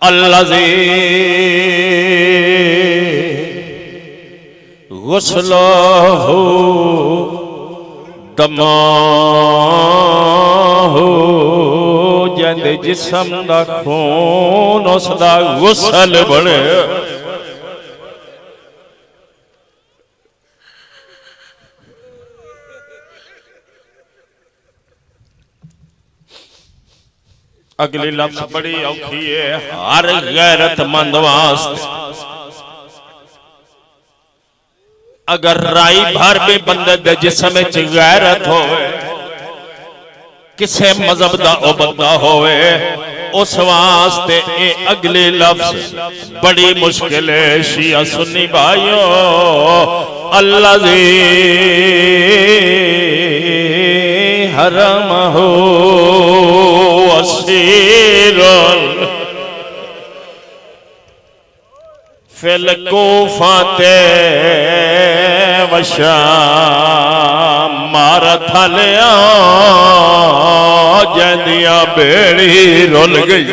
अल्लज़ी गुस्लहु दमाहु जंद जिस्म दा खून उसदा गुसल बने। अगली लफ्ज़ बड़ी औखी है हर गैरतमंद वास्ते। अगर राई भर भी बंदे दे जिस्म विच गैरत होवे, किसे मजहब दा ओ बंदा होवे, उस वास्ते ए अगली लफ्ज़ बड़ी मुश्किल है। शिया सुन्नी भाइयों, अल्लज़ी हरमहु असीरुल फिल कूफाते वशाम मारथा लिया जंदिया बेड़ी रुल गई।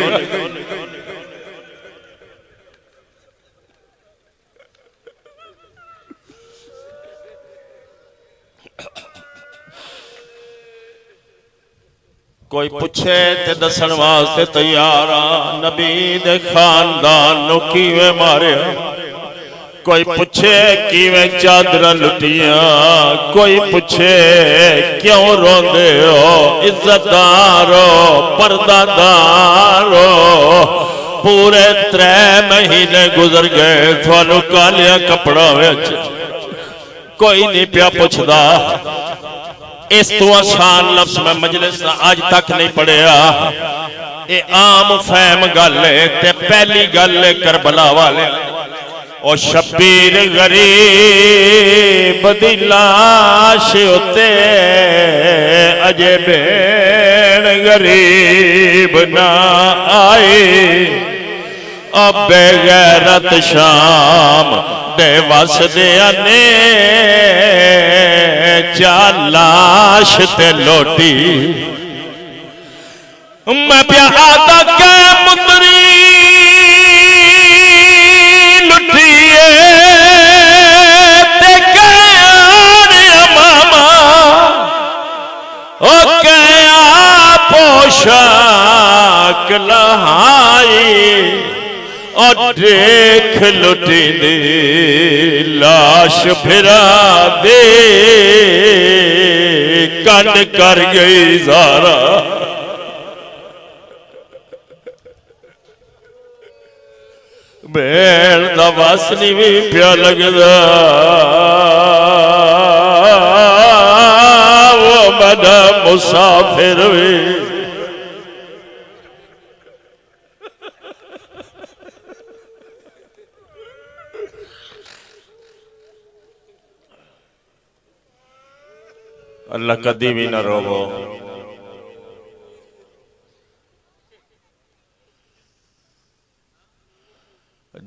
कोई पूछे ते दसन वास्ते तैयार आ नबी दे खानदान नु किवें मारिया। कोई पूछे किवें चादरां लुटियां, कोई पूछे क्यों रोंदे हो इज्जतदारो पर्दादारो। पूरे 3 महीने गुजर गए थानू कालिया कपड़ा विच कोई नहीं पिया पुछदा। इस तो आसान लफ्ज़ मैं मजलिस आज तक नहीं पढ़िया। ये आम फहम गल है ते पहली गल है करबला वाले और शब्बीर गरीब दी लाश उते अजे भेड़ गरीब ना आए। अब बेगैरत शाम दे वसदिया ने लाश ते लोटी। मैं प्यादा के मुंदरी लुटिए ते गया मामा ओ गया पोशाक लहाई और देख लुटी दी लाश फिरा दे कंड कर गई ज़ारा। भेड़ दा वासनी भी प्या लगदा वो बड़ा मुसाफिर भी। अल्लाह कदी भी न रोवो।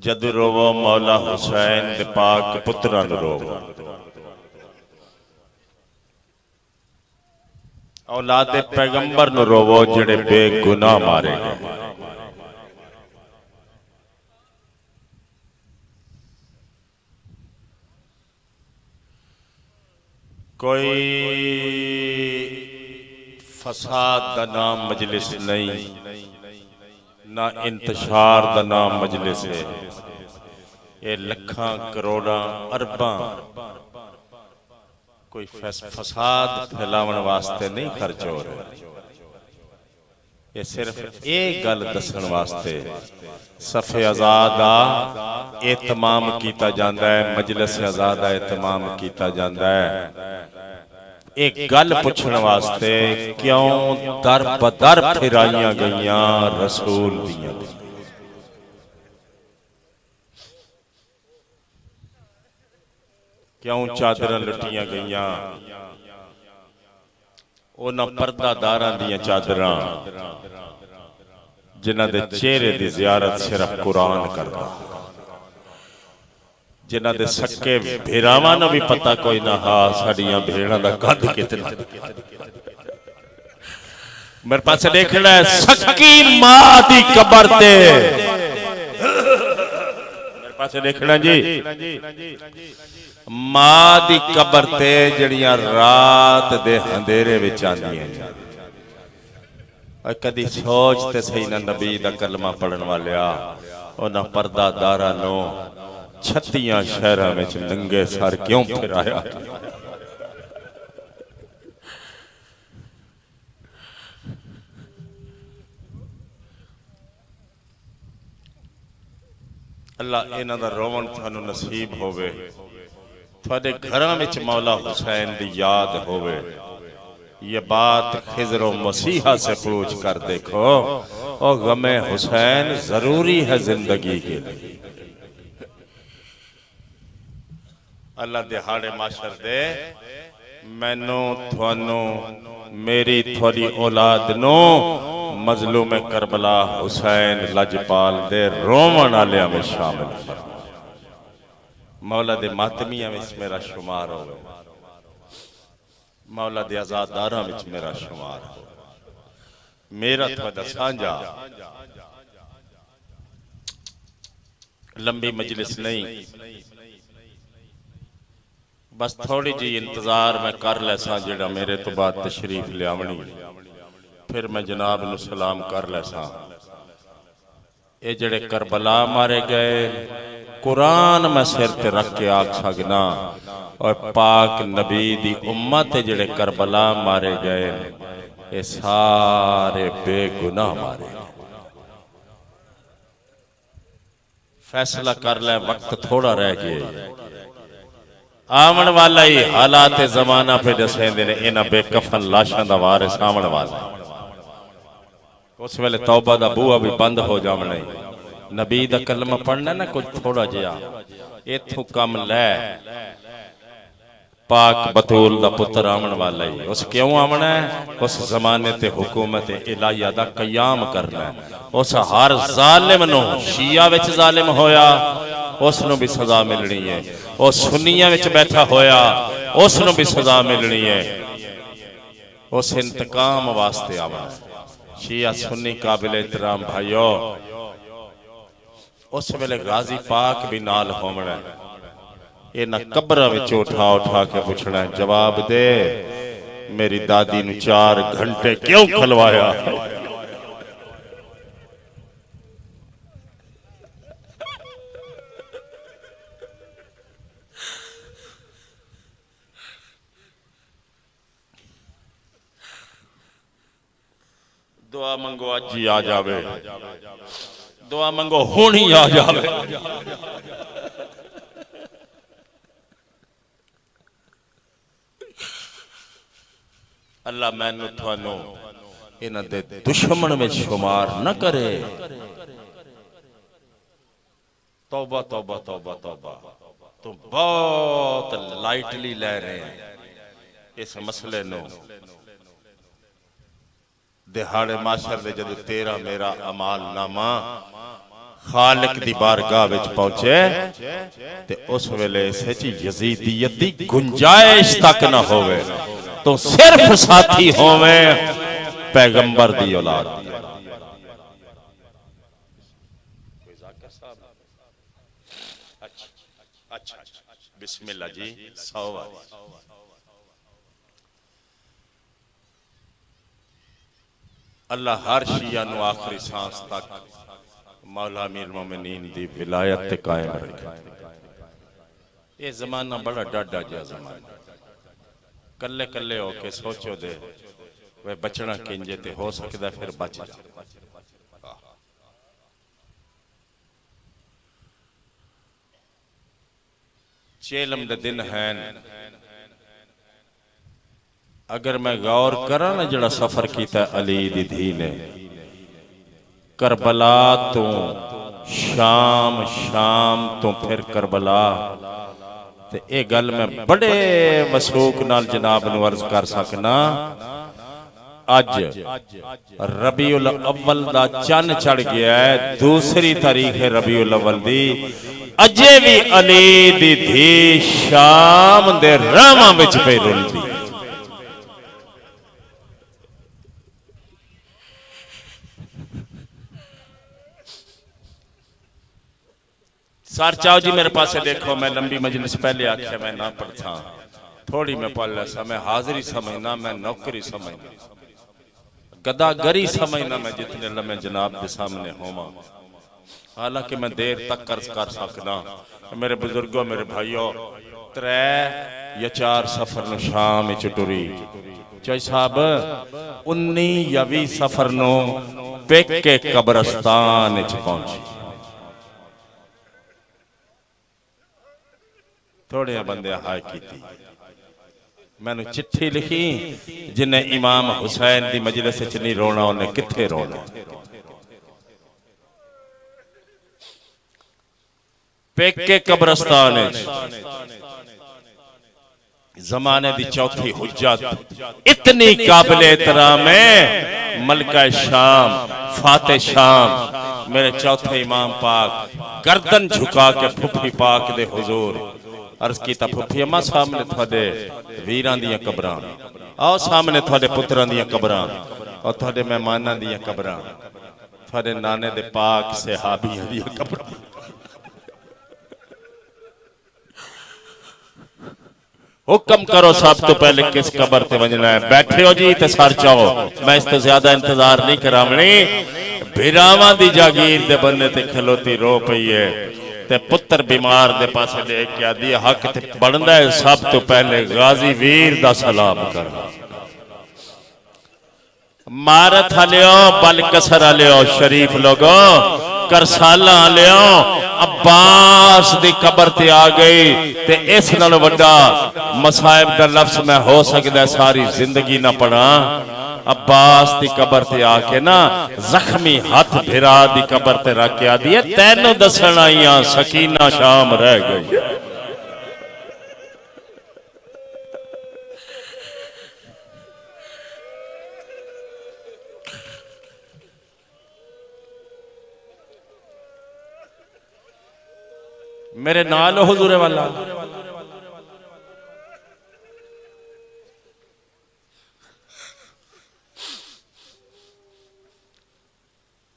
जद रोवो मौला हुसैन दे पाक पुत्रा नु रोवो। औलाद पैगंबर नु रोवो जेड़े बेगुनाह मारे गए। कोई फसाद दा नाम मजलिस नहीं, ना इंतशार दा नाम मजलिस है। ये लखां करोड़ां अरबां कोई फसाद फैलावन वास्ते नहीं खर्च हो रहे। ये सिर्फ एक गल दसन वास्ते सफ़े आज़ादा एहतमाम किया जाता है, मजलिस आज़ादा एहतमाम किया जाता है। एक गल पुछण वास्ते क्यों दर बदर फिराइयां गईयां रसूल दियां। क्यों चादर लुटियां गईयां उन्हां पर्दादारां दियां चादरां जिन्हां दे चेहरे दी ज़ियारत सिर्फ कुरान करदा। जिन्हां दे सक्के भेरावां नूं भी पता कोई ना हा साडियां भेड़ां दा कद कितना। मेरे पास देखना है सक्की मां दी कबर ते मेरे पास देखना जी मां दी कबर ते जड़ियां रात दे अंधेरे विच आंदियां कदी सोच ते सही ना नबी दा कलमा पढ़न वालिया उन्हां पर्दादारां नो 36 शहरां विच नंगे सर क्यों फिराया अल्लाह इन्हां दा रोवन थानू नसीब होवे थोड़े घरां विच मौला हुसैन दी याद होवे ये बात खिज़र मसीहा से पूछ कर देखो और गमे हुसैन जरूरी है जिंदगी के लिए अल्लाह दिहाड़े माशर दे मैनू थानू मेरी थोड़ी औलाद नो मजलूम करबला हुसैन लजपाल दे रोवन वालियां में शामिल मौला दे मातमियां में मेरा शुमार हो मौला दे आजादारां विच मेरा शुमार हो मेरा थोड़ा सांझा लंबी मजलिस नहीं बस थोड़ी जी इंतजार मैं कर लैसा जेड़ा मेरे तो बाद तशरीफ लियावनी फिर मैं जनाब नू सलाम कर लैसा ये जेड़े करबला मारे गए कुरान मैं सिर ते रख के आख सकना और पाक नबी दी उम्मत जेड़े करबला मारे गए ये सारे बेगुनाह मारे फैसला कर ले वक्त थोड़ा रह गया आवन वाला ही हालात जमाना पे दसेंदे ने इन्हां बेकफन लाशां दा वारिस आवन वाला उस वेले तौबा दा बूहा भी बंद हो जावना नबी दा कलमा पढ़ना ना कुछ थोड़ा जिहा इथों कम लै पाक बतूल दा पुत्र आवन वाला ही उस क्यों आवना है उस जमाने ते हुकूमत इलाहिया दा कयाम करना है उस हर जालिम नो शिया विच जालिम होया उसनों भी सजा मिलनी है और सुन्निया विच बैठा होया उसनों भी सजा मिलनी है उस इंतकाम वास्ते आवना शिया सुन्नी काबिल एहतराम भाइयों उस वेले गाजी पाक भी नाल होवना इन्हां कब्रां विच उठा उठा के पूछना जवाब दे मेरी दादी नूं 4 घंटे क्यों खलवाया दुआ मंगो अज ही आ जावे दुआ मंगो हुण ही आ जावे अल्लाह मैनू थानू इन्हां दे दुश्मन में शुमार न करे तौबा तौबा तौबा तौबा तुम बहुत लाइटली ले रहे हैं इस मसले नो दिहाड़े माशर दे जदों तेरा मेरा अमाल नामा खालिक दी बारगाह विच पहुंचे ते उस वेले सच्ची यजीदियत दी गुंजाइश तक ना होवे तो सिर्फ साथी होवे पैगंबर दी औलाद अच्छा बिस्मिल्लाह जी 100 वाली अल्लाह हर शिया नु आखिरी सांस तक मौला अमीर मोमिनीन दी विलायत ते कायम रखे ये जमाना बड़ा डाडा जिहा जमाना कल्ले कल्ले होके सोचो दे वे बचना किंजे ते हो सकदा फिर बच जा चेलम दे दिन हैं अगर मैं गौर करा ना जड़ा सफर किया अली दी धी ने करबला तो शाम शाम तो फिर करबला ते ये गल मैं बड़े वसूक नाल जनाब नूं अर्ज कर सकना अज रबीउल अव्वल दा चन्न चढ़ गया है 2 तारीख है रबीउल अव्वल दी अजे भी अली दी धी शाम दे रावां विच पे रुलदी सर चाओ जी मेरे पास देखो, मैं लंबी मजलिस पहले आख्या मैं ना पढ़ता, थोड़ी मैं पढ़ ला, मैं हाजिरी समझना, मैं नौकरी समझना, गदागरी समझना, मैं जितने लम्हे जनाब के सामने होवा, हालांकि मैं देर तक कर सकना। मेरे बुजुर्गों मेरे भाइयों, 3 या 4 सफर न शाम टुरी चाई साहब, 19 या 20 सफर नो पेके कब्रस्तान पहुंची। थोड़े बंदे हाय की मैनू चिट्ठी लिखी, जिन्हें इमाम हुसैन की मजलिस च नहीं रोना, उन्हें किथे रोना। पेके कब्रस्तान जमाने दी चौथी हुज्जत, इतनी काबिल एहतराम है मलका शाम फाते शाम मेरे चौथे इमाम पाक, गर्दन झुका के फुफी पाक दे हुजूर अर्ज कीता, फुफी अम्मा सामने थोड़े वीरां दियां कबरां, आओ सामने थोड़े पुत्रां दियां कबरां और थोड़े मेहमानां दियां कबरां, थोड़े नाने दे पाक सहाबियां दियां कबरां। हुक्म करो सब तो पहले किस कबर ते वजना है। बैठे हो जी ते सर चाहो, मैं इस तो ज्यादा इंतजार नहीं करावनी। भिरावां दी जागीर दे बन्ने ते खलोती रो पई है ते पुत्र बीमार दे पासे देख के आदि हक ते बनदा है सब तो पहले गाजी वीर दा सलाम कर। मारत हलियो बल कसर हलियो, शरीफ लोगो करसाला हलियो, अब्बास दी कबर ते आ गई ते इस नाल वड्डा मसाइब दा लफ्ज मैं हो सकदा सारी जिंदगी ना पढ़ा। अब्बास दी कबर ते आके ना जख्मी हाथ भिरा दी कबर ते रख के आदी है, तैनू दसन आईयां सकीना शाम रह गई। मेरे नाल हुजूर वाला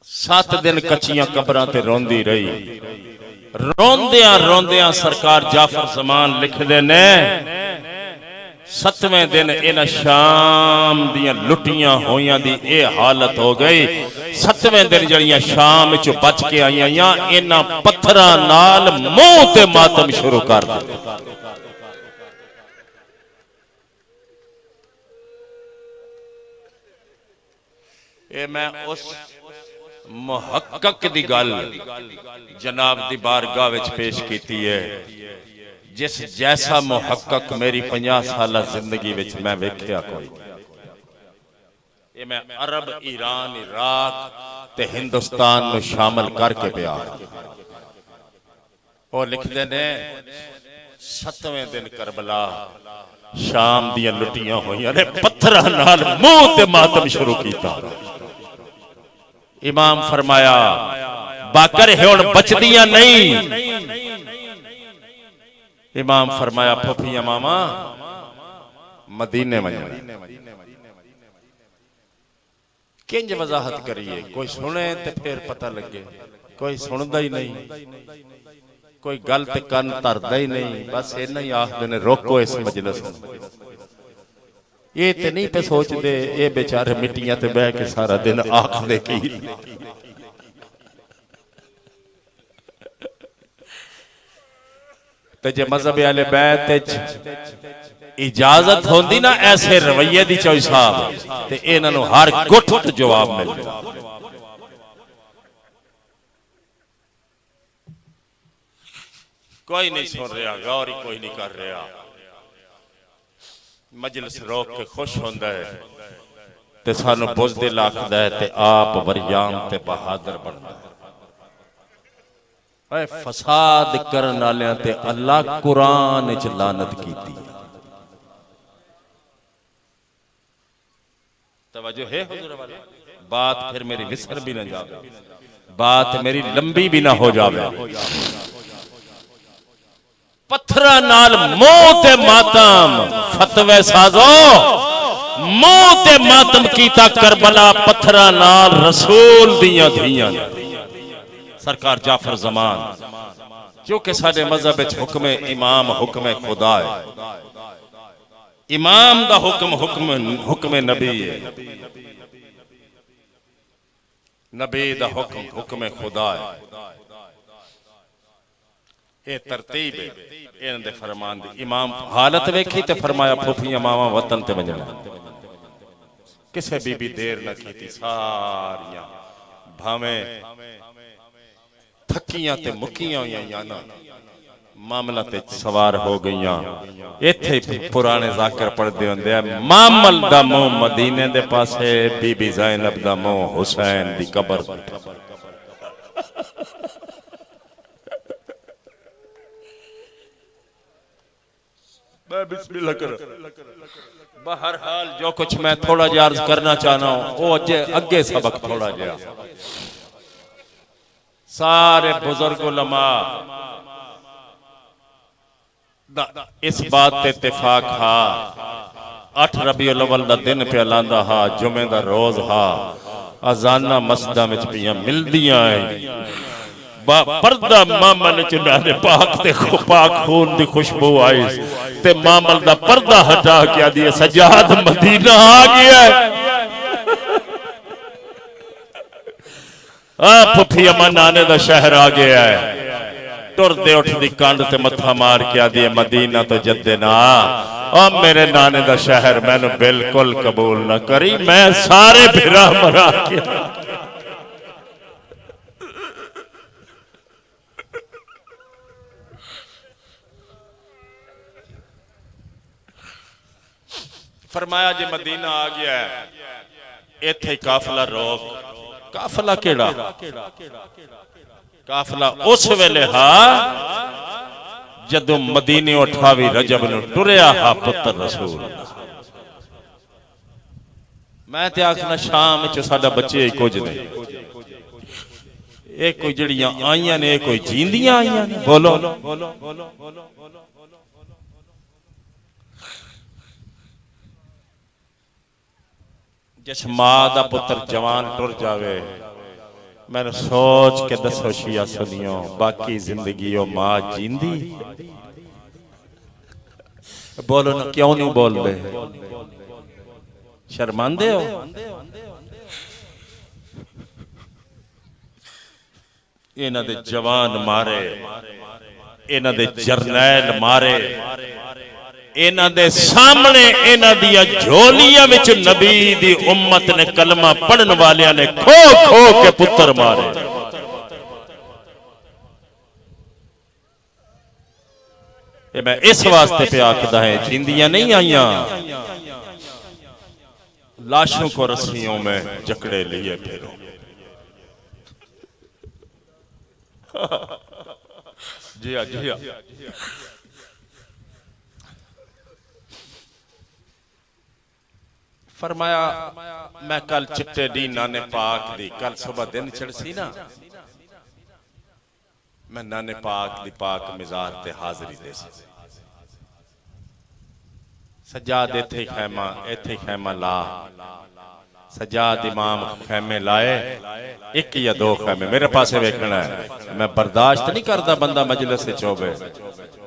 सात दिन कच्चियां कबरां ते रोंदी रही। रोंदियां रोंदियां सरकार जाफर जमान लिखदे ने, 7वें दिन इन शाम दियां लुटियां होइयां दी ए हालत हो गई। 7वें दिन जड़ियां शाम चो बच के आईयां, इन्हां पत्थरां नाल मुंह ते मातम शुरू कर दिता। ए मैं उस मुहक्कक दी गल जनाब दी बारगाह विच पेश कीती है, जिस जैसा मुहक्कक मेरी 50 साल जिंदगी विच मैं वेख्या कोई। ये मैं अरब, ईरान, इराक ते हिंदुस्तान में शामिल करके पिया। और लिखते ने 7वें दिन करबला शाम दियां लुटियां होइयां ने पत्थरां नाल मुंह ते मातम शुरू कीता। इमाम फरमाया बाकर हुण बचदियां नहीं। इमाम फरमाया फुफिया मामा मदीने वजना। किंज वजाहत करिए, कोई सुने ते फिर पता लगे, कोई सुनदा ही नहीं, कोई गल ते कन धरदा ही नहीं, बस इन्ना ही आखदे ने रोको इस मजलिस। ये ते नहीं पे सोचते ये बेचारे मिट्टियां ते बह के सारा दिन आखदे की। ते जे मजहब वाले बैत इजाजत होंदी ना ऐसे रवैये दी चौई साहब, ते इन्हां नूं हर गुठ जवाब मिलदा। कोई नहीं सुन रहा, गौर ही कोई नहीं कर रहा। मजलिस रोक के खुश होंदा है ते सानू बुज़दिल आखदा है ते आप वरियाम ते बहादुर बनदा है। फसाद करन वालियां ते अल्लाह कुरान विच लानत कीती। तवज्जो है हुजूर वाला, बात फिर मेरी विसर भी ना जावे, बात मेरी लंबी भी ना हो जावे। पत्थरां नाल मुंह ते मातम फतवे साजो, मुंह ते मातम कीता करबला पत्थरां नाल रसूल दियां धीयां। सरकार जाफर जमान क्योंकि साडे मजहब विच हुक्म इमाम हुक्म खुदा है। इमाम दा हुक्म हुक्म नबी है, नबी दा हुक्म हुक्म खुदा है। ये तरतीब है इन्हां दे फरमान दी। इमाम हालत वेखी ते फरमाया फुफियां मावां वतन ते वंजणा। किसे बीबी देर न कीती, सारियां भावें थकियां ते मुकियां होइयां ना मामला ते सवार हो गईयां। इत्थे पुराने जाकिर पढ़दे हुंदे मामल दा मुंह मदीने दे पासे, बीबी ज़ैनब दा मुंह हुसैन दी कब्र। बिस्मिल्लाह कर। बहरहाल जो कुछ मैं थोड़ा जिहा अर्ज करना चाहना हूं वो अगे सबक थोड़ा जिहा। सारे बुजुर्ग उलमा इस बात पे इत्तेफाक हा 8 रबीउल अव्वल दा दिन पे लांदा हा, जुमे दा रोज हा, अजाना मस्जिदां विच पियां मिलदियां है। पर्दा मामल च नाने पाक ते पाक खून दी खुशबू आई ते मामल दा पर्दा हटा के आदी सजाद मदीना आ गया है। फुफी अम्मा नाने दा शहर आ गया है। टुरदे उठदी कंड ते मत्था मार के आदी मदीना तो जद्दे ना और मेरे नाने दा शहर मैनू बिल्कुल कबूल ना करी, मैं सारे फिरा मरा के फरमाया जे मदीना आ गया है इत्थे काफिला रोक। काफिला केड़ा? काफिला उस वेले हा जदों मदीने 28 रजब नूं टुरिया हा पुत्र रसूल। मैं ते आखना शाम च साडा बच्चे कुछ नहीं, ये कोई जड़ियां आईयां ने कोई जींदियां आईयां ने। बोलो जिस मां दा पुत्र जवान टुर जावे, मैंने सोच के दसो शिया सुनियो बाकी जिंदगी ओ मां जींदी। बोलो ना, क्यों नहीं बोल रहे? शर्मांदे हो? इन्हां दे जवान मारे, इन्हां दे जरनैल मारे, इन्हां दे सामने इन्हां दियां झोलियां विच नबी दी उम्मत ने कलमा पढ़न वालियां ने खो खो के पुत्र मारे। ये मैं इस वास्ते पे आखदा है जिंदियां नहीं आईयां, लाशों को रस्सियों में जकड़े लिए फिरो। जी हाँ जी हाँ। फरमाया मैं कल चिट्टे दी नाने पाक दी, कल सुबह दिन चढ़सी ना, मैं नाने पाक दी पाक मिजार ते हाजरी दे सजाद इत्थे खैमा ला। सजाद इमाम खैमे लाए, एक या दो खैमे मेरे पासे वेखना है। मैं बर्दाश्त नहीं करता बंदा मजलिस विच होवे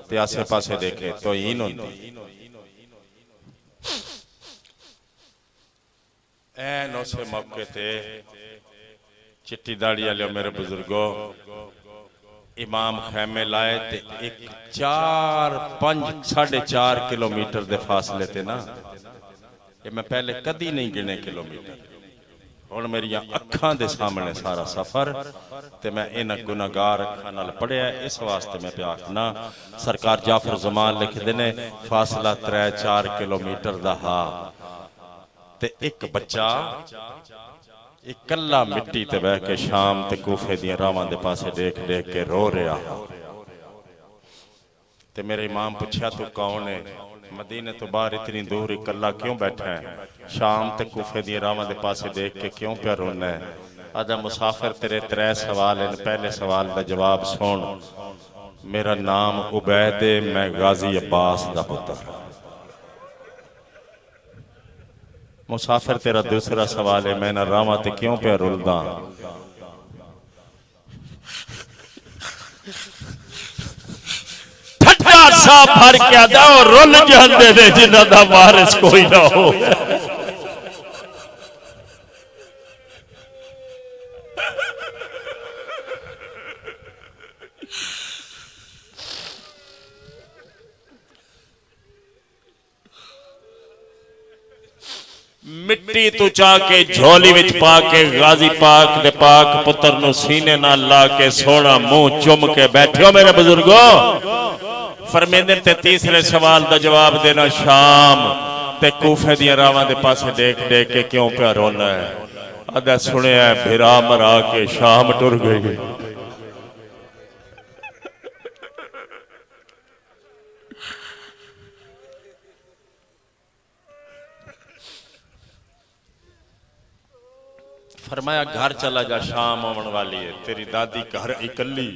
ते आसे पासे देखे तो हीन होंदी। ऐन उस मौके ते चिट्टी दाड़ी वाले मेरे बुजुर्गों इमाम खैमे लाए ते एक 4-5 4.5 किलोमीटर दे फासले ते ना, ये मैं पहले कदी नहीं गिने किलोमीटर। हुण मेरिया अखां दे सामने सारा सफर ते मैं इन्हां गुनाहगार अखां नाल पढ़िया। इस वास्ते मैं प्या आखना सरकार जाफर जमान लिखदे ने फासला 3-4 किलोमीटर दा हा ते एक बच्चा इकल्ला मिट्टी ते बह के शाम ते कूफे दियां रावां दे पासे देख देख के रो रहा। ते मेरे इमाम पूछया तू कौन है? मदीने तो बाहर इतनी दूर इकल्ला क्यों बैठा है? शाम ते कूफे दियां रावां दे पासे देख के क्यों प्या रोना है? आदा मुसाफिर तेरे 3 सवाल हैं, पहले सवाल का जवाब सुन। मेरा नाम उबैद है, मैं गाजी अब्बास दा पुत्र। मुसाफिर तेरा दूसरा सवाल है, मैं ना रावा ते क्यों पे रुलदा? कसा भर के आदा और रुल जाते ने जिन्हां दा वारिस कोई ना हो। मिट्टी तू चा के झोली विच पा के गाजी पाक दे पाक पुत्र नु सीने नाल ला के सोना मुंह चुम के बैठो मेरे बुजुर्गो। फरमेंदे ते तीसरे सवाल दा जवाब देना शाम ते कूफे दी रावां दे पासे देख देख के क्यों प्या रोना है। अदा सुनिया भिरा मरा के शाम टुर गई। फरमाया घर चला जा शाम आने वाली है, तेरी दादी घर इकल्ली।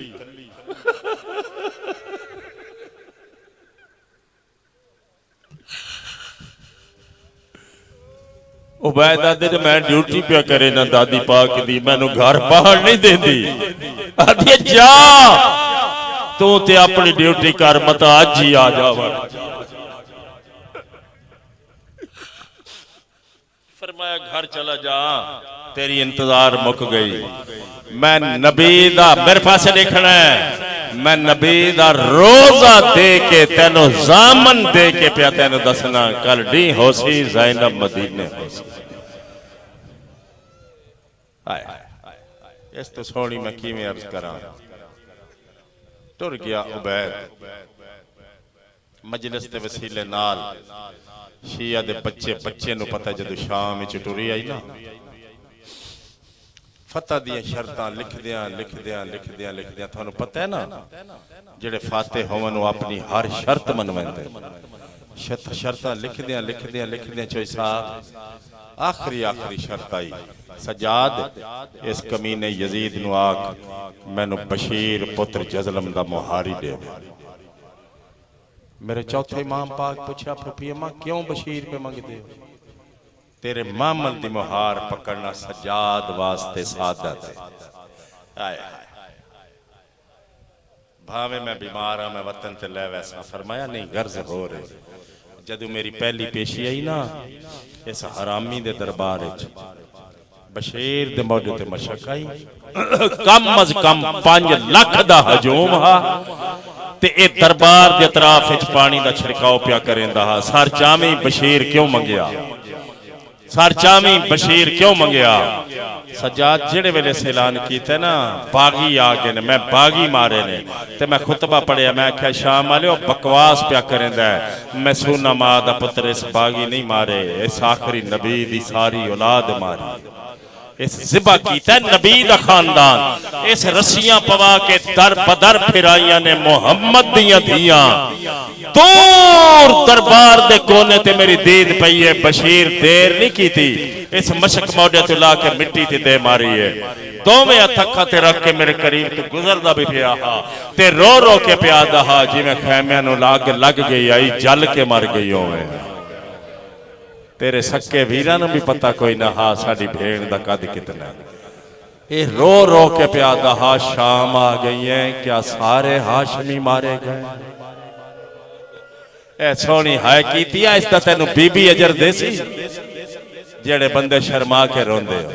उबैदा दे मैं ड्यूटी पे करे ना दादी पाक दी मैनू घर बाहर नहीं देती। आदि जा तू ते अपनी ड्यूटी कर मत आज ही आ जावा। फरमाया घर चला जा तेरी इंतजार मुक गई। मैं नबी दा मेरे पास देखना है, मैं नबी दा रोजा दे के तेनो जामन दे के पिया तेनो दसना कल डी होसी ज़ैनब मदीने होसी। इस तो सोनी मैं किवें अर्ज करा। टुर गया उबैद मजलिस के वसीले नाल शिया दे बच्चे बच्चे नु पता जदों शाम विच टुरी आई ना फतह दी शर्तां लिखदियां थानू पता है ना जेड़े फाते होवन वो अपनी हर शर्त मनवांदे। शर्तां लिखदियां चोई साहब आखिरी शर्त आई सजाद इस कमीने यजीद नु आख मैनू बशीर पुत्र जज़लम दा मुहारी दे। मेरे चौथे इमाम पाक पूछा फुफी अम्मा क्यों बशीर पे मंगदे हो? तेरे मामल दी मुहार पकड़ना सजाद वास्ते सादत है। भावे मैं बीमार हाँ मैं वतन ते लै वैसा। फरमाया नहीं गर्ज हो रही। जदू मेरी पहली पेशी आई ना इस हरामी दे दरबार बशीर दे मौजू ते मशक आई कम अज कम 5 लाख दा हजूम हा ते ए दरबार दे अतराफ विच पानी दा छिड़काव पिया करेंदा हा। सर चावी बशीर क्यों मंगया? सर चावी बशीर क्यों मंगया? सजाद जेड़े वेले से ऐलान कीता ना बागी आ गए ने मैं बागी मारे ने ते मैं खुतबा पढ़िया मैं आख्या शाम वाले बकवास पिया करेंदा है। मैं सुना मां दा पुत्र इस बागी नहीं मारे इस आखिरी नबी दी सारी औलाद मारी। इस जिबा कीता नबी दा खानदान इस रस्सियां पवा के दर बदर फिराइया ने मुहम्मद दियां धियां दूर दरबार दे कोने ते मेरी दीद पई है। बशीर देर नहीं कीती इस मशक मौडे तो ला के मिट्टी ते दे मारी है। दोवें अखा ते रख के मेरे करीब तो गुजरदा भी पिया हा ते रो रो के पिया हा जिवें खैमियां नूं लाग लग गई आई जल के मर गई होवे। तेरे सक्के वीरां नूं भी पता कोई ना हा साडी भेड़ दा कद कितना। ये रो रो के पिया हा शाम आ गई है क्या सारे हाशमी मारे गए? ए सोनी हाय कीती इसदा तैनू बीबी अजर देसी जेड़े बंदे शर्मा के रोंदे हो।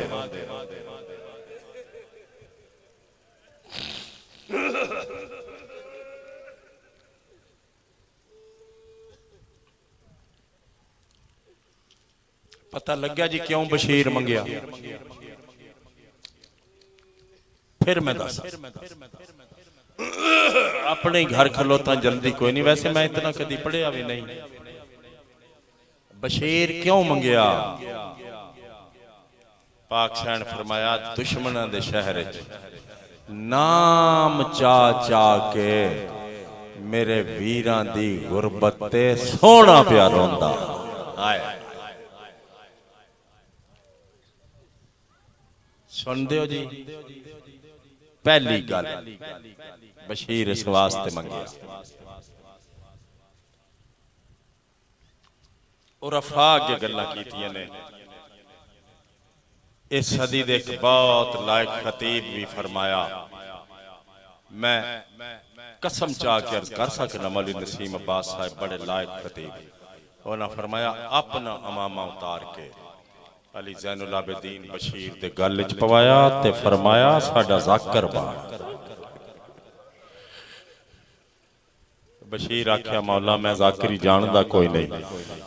पता लग्या जी क्यों बशीर मंगया। फिर मैं दस अपने घर खलोता जल्दी कोई नहीं। वैसे मैं इतना कदी पढ़िया भी नहीं। बशीर क्यों मंगया? पाक सैन फरमाया दुश्मना दे शहर नाम चा चा के मेरे वीरां दी गुरबत ते सोना प्या रोंदा। सुन दो जी पहली गल बशीर इस वास्ते मंगया और अफाक जो गल्लां कीतियां ने इस सदी दे एक बहुत लायक खतीब भी फरमाया मैं कसम चाह के अर्ज कर सकना मौलवी नसीम अब्बास साहब बड़े लायक खतीब, उन्होंने फरमाया अपना अमामा उतार के अली ज़ैनुल आबिदीन बशीर दे गल च पवाया ते फरमाया साडा ज़ाकर बाण। बशीर आख्या मौला मैं ज़ाकरी जानदा कोई नहीं।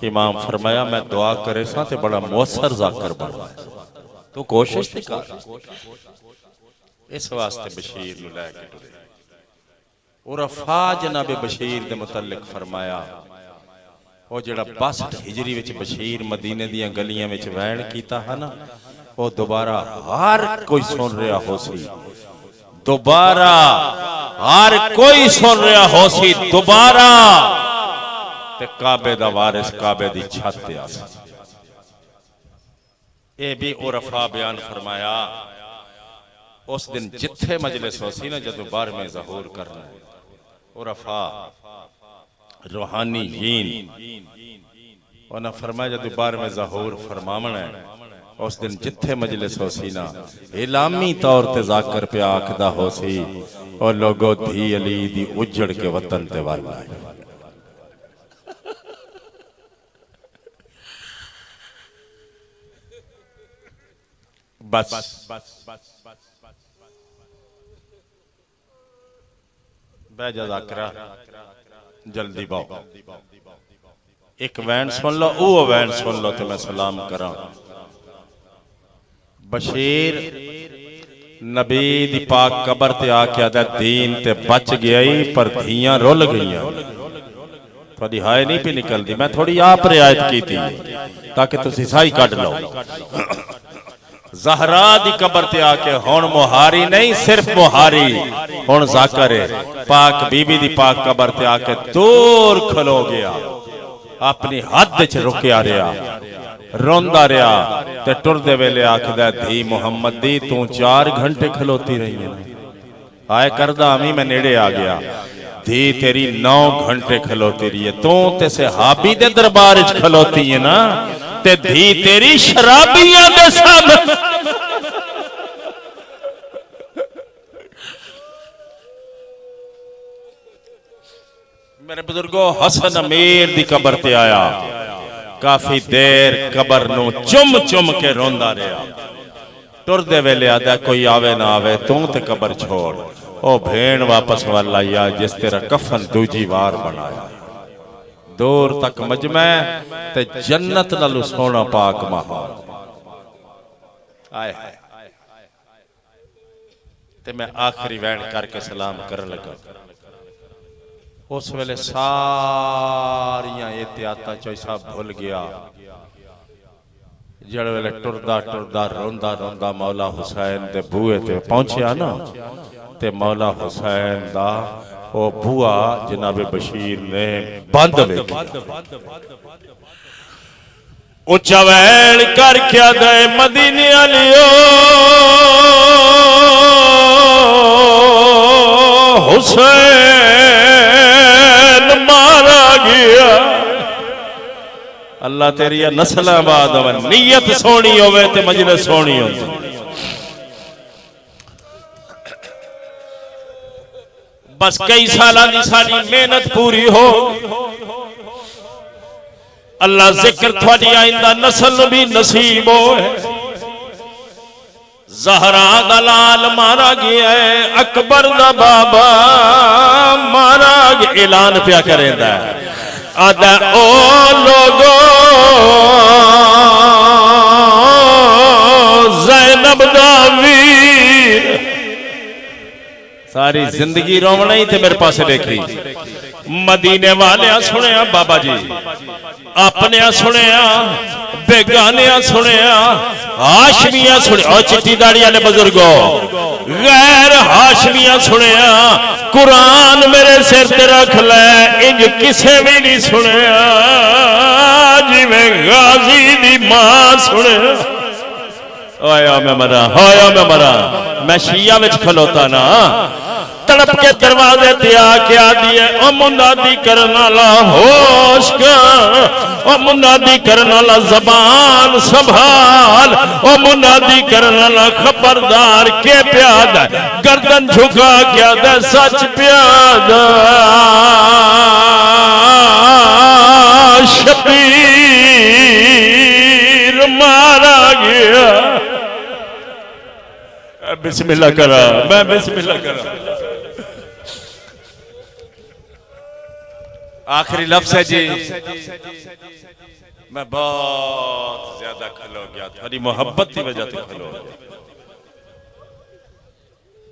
इमाम फरमाया मैं दुआ करे सा ते बड़ा मुअस्सर ज़ाकर बन, तू कोशिश ते कर। इस वास्ते बशीर नूं लैके टुरे। उरफा जनाबे बशीर दे मुतल्लिक फरमाया वो जड़ा 62 हिजरी विच बशीर मदीने दियां गलियां विच वैन कीता है ना, वो दोबारा हर कोई सुन रहा हो सी, दोबारा हर कोई सुन रहा हो सी, दोबारा ते काबे दा वारिस काबे दी छत ते आ सी। ये भी उरफा बयान फरमाया उस दिन जिथे मजलिस हो सी ना, जदों 12वें ज़हूर करना उरफा रूहानी यीन उन्हें फरमाया जदों 12वें ज़हूर फरमावना है, उस दिन जिथे मजलिस हो सी ना, इलामी तौर ते ज़ाकर पे आखदा हो सी और लोगों धी अली दी उजड़ के वतन ते वल आए। बस बैजा ज़ाकरा जल्दी बाओ, एक वैन सुन लो, वो वैन सुन लो तो मैं सलाम करा। बशीर नबी दी पाक कबर ते आके आदा दीन ते बच गया ही, पर धियां रुल गईयां। थोड़ी हाय नहीं भी निकलती, मैं थोड़ी आप रियायत की थी ताकि तुसी सही कढ लो। ज़हरा दी कबर ते आके हुण मुहारी नहीं सिर्फ मुहारी, हुण ज़ाकर है। पाक बीबी दी पाक कबर ते आके दूर खलो गया, अपनी हद च रुकिया रहा, रोंदा रहा ते टुरदे वेले आखदा धी मुहम्मद दी तू 4 घंटे खलोती रही है। आए करदा अमी मैं नेड़े आ गया, धी तेरी 9 घंटे खलोती रही है। तू ते सहाबी दे दरबार च खलोती है ना, ते धी तेरी शराबियां दे सामने। मेरे बुजुर्गो हसन अमीर दी कबर ते आया, काफी देर कबर नू चुम चुम के रोंदा रहा। टुरदे वेले आदा कोई आवे ना आवे तू ते कबर छोड़। ओ भेण वापस वाल आया जिस तेरा कफन दूजी बार बनाया। दूर तक मजमे ते जन्नत नालू सोना पाक माहौल। आए ते मैं आखिरी वैन करके सलाम कर लगा। उस वेले सारियां एहतियातां चो सब भूल गया। जड़ वेले टुरदा टुरदा रोंदा रोंदा मौला हुसैन दे बूहे ते पहुंचया ना, ते मौला हुसैन दा ओ बुआ जनाबे बशीर ने बंद वेखी। उच्चा वैन करके दे मदीने आलियो हुसैन मारा गया। अल्लाह तेरी नस्ल आबाद होवे, नीयत सोनी होवे ते मजलिस सोनी होती। बस कई साल की सारी मेहनत पूरी हो, अल्लाह जिक्र थोड़ी आइंदा नस्ल भी नसीब हो। ज़हरा दा लाल मारा गया है, अकबर दा बाबा मारा गया। ऐलान पिया करेंदा आदा ओ लोगो ज़ैनब दा वीर। सारी जिंदगी रोवना ही थे मेरे पास देखी। मदीने वाले सुनिया बाबा जी, अपने सुनिया, बेगाने सुनिया, हाशमिया सुनिया, चिट्टी दाड़ी वाले बुजुर्गो गैर हाशमिया सुनिया। कुरान मेरे सिर ते रख ले, इंज किसे भी नहीं सुनिया जिवें गाजी दी मां सुने। होया मैं मरा, होया मैं मरा। मैं शिया विच खलोता ना, तड़प के दरवाजे ते आके आदी है ओ मुनादी करने वाला होश कर, ओ मुनादी करने वाला जबान संभाल, ओ मुनादी करने वाला खबरदार के प्याद गर्दन झुका क्या दे सच प्याद शबीर मारा गया। बिस्मिल्लाह करा, मैं बिस्मिल्लाह करा। आखिरी लफ्ज़ है जी, मैं बहुत ज्यादा खलो गया, थोड़ी मोहब्बत की वजह से खलो गया।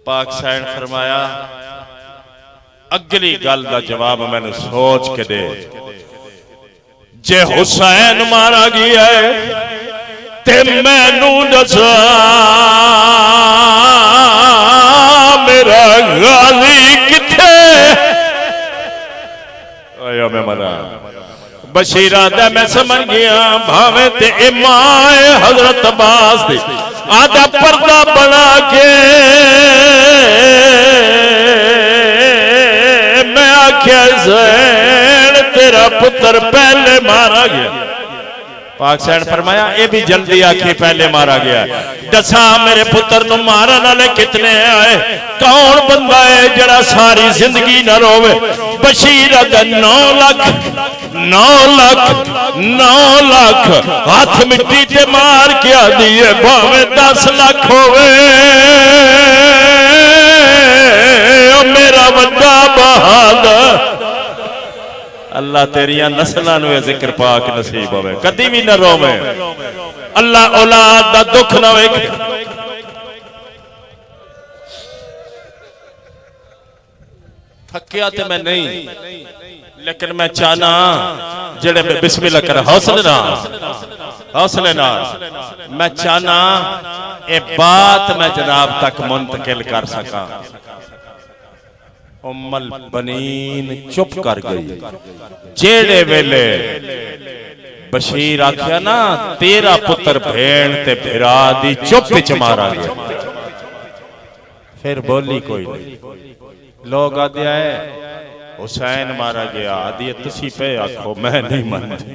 पाक साइन फरमाया अगली गल का जवाब मैंने सोच के दे, जे हुसैन मारा गया है ते मैनू दसा मेरा गाजी किथे? आया मैं मरा बशीरा दे मैं समझ गया भावे ते इमाम हजरत अब्बास दे आधा पर्दा बना के मैं आख्या ज़ैन तेरा पुत्र पहले मारा गया। पाक सैन फरमाया ये भी जल्दी आखी पहले मारा गया। दसा मेरे पुत्र नु मारन वाले कितने आए? कौन बंदा है जड़ा सारी जिंदगी न रोवे? बशीर दा 9 लाख 9 लाख 9 लाख हाथ मिट्टी ते मार के आदी है भावे 10 लाख होवे मेरा बड़ा बहादुर। अल्लाह तेरिया नस्लां नूं जिक्र पाक नसीब होवे, कदी भी न रोवे। अल्लाह औलाद दा दुख ना वेखे। थकिया ते मैं नहीं, लेकिन मैं चाहना जेड़े बिस्मिल्लाह कर हौसले नाल मैं चाहना ये बात मैं जनाब तक मुंतकिल कर सका। उम्मल बनीन चुप कर गई। जेड़े वेले बशीर आख्या ना तेरा पुत्र भेण ते भिरा दी चुप च मारा गया, फिर बोली कोई नहीं। लोग आदे आए हुसैन मारा गया, आदि तुसी पे आखो मैं नहीं मानती।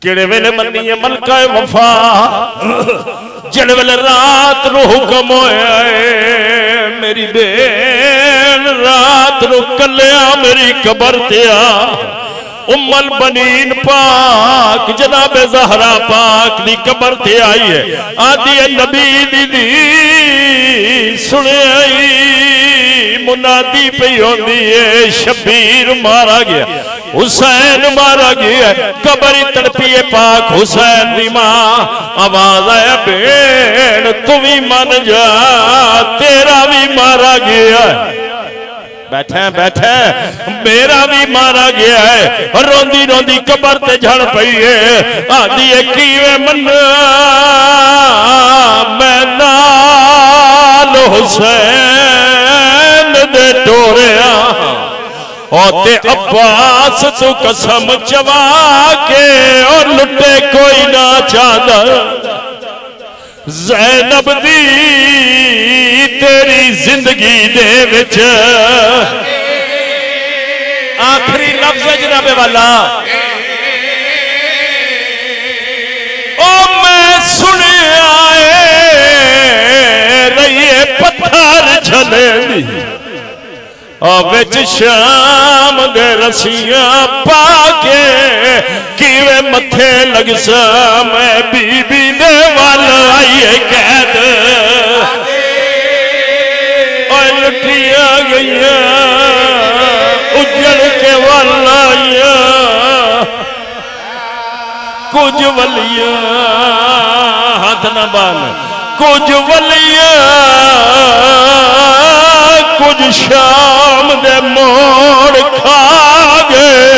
केड़े वेले मन्नी है मलका वफा, जिस वेले रात नु हुक्म होया मेरी बेन रात नु कलिया मेरी कबर ते आ। उम्मल बनीन पाक जनाबे ज़हरा पाक दी कबर ते आई है। आदि नबी दी सुने आई मुनादी पई होंदी है शबीर मारा गया, हुसैन मारा गया। कबरी तड़पी पाक हुसैन दी मां, आवाज आया बेन तू भी मन जा तेरा भी मारा गया। बैठे बैठे मेरा भी मारा गया है। रोंदी रोंदी कबर ते झड़ पई है। आदि कीवे मन्ना मैं नाल हुसैन दे टोरिया ओते अब्बास तू कसम चवा के और लुटे कोई ना चादर। ज़ैनब दी तेरी जिंदगी दे विच आखिरी लफ्ज़ जनाबे वाला ओ मैं सुनिया रहिए पत्थर छले विच शाम दे रसियां पाके किवे मथे लग सा मैं बीबी दे वाल आइए कैद और लुटिया गईया उजड़ के वाल आइया। कुछ वलिया हाथ न बान कुछ वलिया कुछ शाम दे मोड़ खा गए